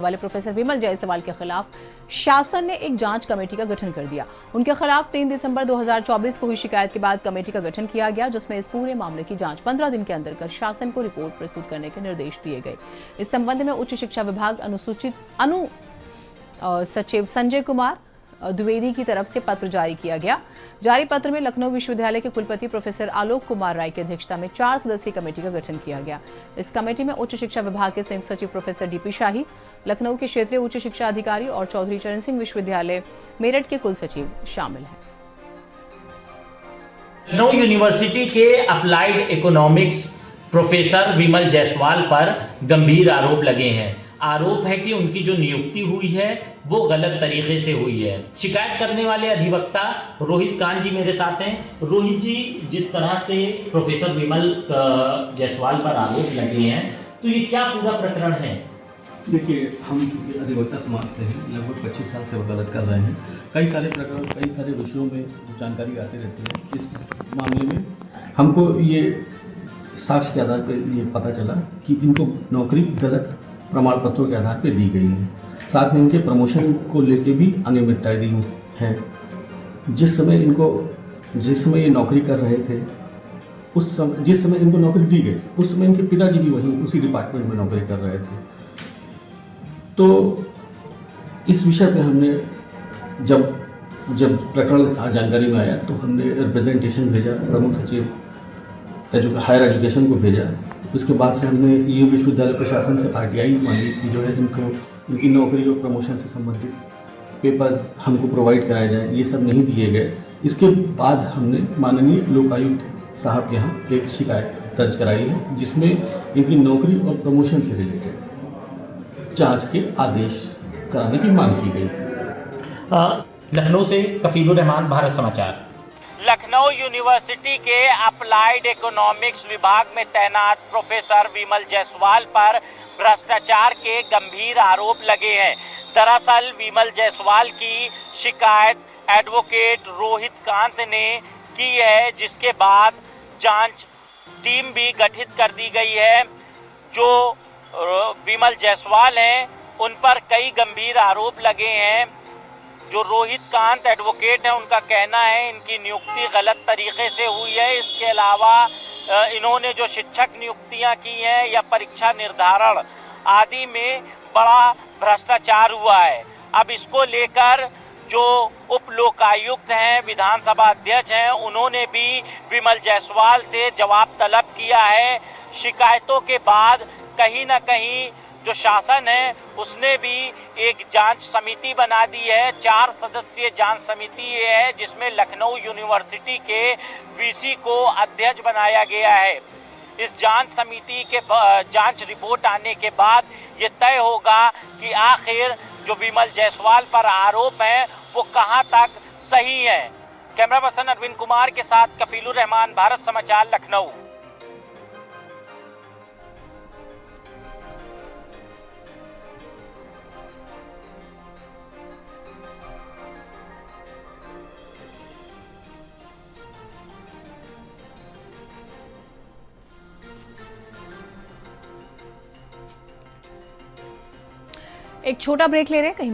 वाले प्रोफेसर विमल जायसवाल के खिलाफ शासन ने एक जांच कमेटी का गठन कर दिया। उनके खिलाफ 3 दिसंबर 2024 को हुई शिकायत के बाद कमेटी का गठन किया गया, जिसमें इस पूरे मामले की जांच 15 दिन के अंदर कर शासन को रिपोर्ट प्रस्तुत करने के निर्देश दिए गए। इस संबंध में उच्च शिक्षा विभाग अनु सचिव संजय कुमार द्विवेदी की तरफ से पत्र जारी किया गया। जारी पत्र में लखनऊ विश्वविद्यालय के कुलपति प्रोफेसर आलोक कुमार राय की अध्यक्षता में 4 सदस्यीय कमेटी का गठन किया गया। इस कमेटी में उच्च शिक्षा विभाग के संयुक्त सचिव प्रोफेसर डीपी शाही, लखनऊ के क्षेत्रीय उच्च शिक्षा अधिकारी और चौधरी चरण सिंह विश्वविद्यालय मेरठ के कुल सचिव शामिल हैं। लखनऊ यूनिवर्सिटी के अप्लाइड इकोनॉमिक्स प्रोफेसर विमल जायसवाल पर गंभीर आरोप लगे हैं। आरोप है कि उनकी जो नियुक्ति हुई है वो गलत तरीके से हुई है। शिकायत करने वाले अधिवक्ता रोहित कांत जी मेरे साथ हैं। रोहित जी, जिस तरह से प्रोफेसर विमल जायसवाल पर आरोप लगे हैं, तो ये क्या पूरा प्रकरण है? देखिए, हम चूँकि अधिवक्ता समाज से हैं, लगभग 25 साल से वकालत कर रहे हैं। कई सारे प्रकरण, कई सारे विषयों में जानकारी आती रहती है। इस मामले में हमको ये साक्ष्य के आधार पर ये पता चला कि इनको नौकरी गलत प्रमाण पत्रों के आधार पर दी गई है। साथ में इनके प्रमोशन को लेके भी अनियमितताएं दी हैं। जिस समय ये नौकरी कर रहे थे, जिस समय इनको नौकरी दी गई, उस समय इनके पिताजी भी वहीं उसी डिपार्टमेंट में नौकरी कर रहे थे। तो इस विषय पे हमने जब प्रकरण जानकारी में आया तो हमने रिप्रेजेंटेशन भेजा, प्रमुख सचिव हायर एजुकेशन को भेजा। उसके बाद से हमने ये विश्वविद्यालय प्रशासन से आरटीआई मांगी कि जो है इनकी नौकरी और प्रमोशन से संबंधित पेपर्स हमको प्रोवाइड कराए जाए। ये सब नहीं दिए गए। इसके बाद हमने माननीय लोकायुक्त साहब के यहाँ एक शिकायत दर्ज कराई है, जिसमें इनकी नौकरी और प्रमोशन से रिलेटेड जांच के आदेश कराने की मांग की गई। लखनऊ से कफीलुर रहमान, भारत समाचार। लखनऊ यूनिवर्सिटी के अप्लाइड इकोनॉमिक्स विभाग में तैनात प्रोफेसर विमल जायसवाल पर भ्रष्टाचार के गंभीर आरोप लगे हैं। दरअसल विमल जायसवाल की शिकायत एडवोकेट रोहित कांत ने की है, जिसके बाद जांच टीम भी गठित कर दी गई है। जो विमल जायसवाल हैं, उन पर कई गंभीर आरोप लगे हैं। जो रोहित कांत एडवोकेट हैं, उनका कहना है इनकी नियुक्ति गलत तरीके से हुई है। इसके अलावा इन्होंने जो शिक्षक नियुक्तियां की हैं या परीक्षा निर्धारण आदि में बड़ा भ्रष्टाचार हुआ है। अब इसको लेकर जो उप लोकायुक्त हैं, विधानसभा अध्यक्ष हैं, उन्होंने भी विमल जायसवाल से जवाब तलब किया है। शिकायतों के बाद कहीं ना कहीं जो शासन है उसने भी एक जांच समिति बना दी है। 4 सदस्यीय जांच समिति ये है, जिसमें लखनऊ यूनिवर्सिटी के वीसी को अध्यक्ष बनाया गया है। इस जांच समिति के जांच रिपोर्ट आने के बाद ये तय होगा कि आखिर जो विमल जायसवाल पर आरोप हैं वो कहां तक सही है। कैमरा पर्सन अरविंद कुमार के साथ कफीलुर रहमान, भारत समाचार, लखनऊ। एक छोटा ब्रेक ले रहे हैं, कहीं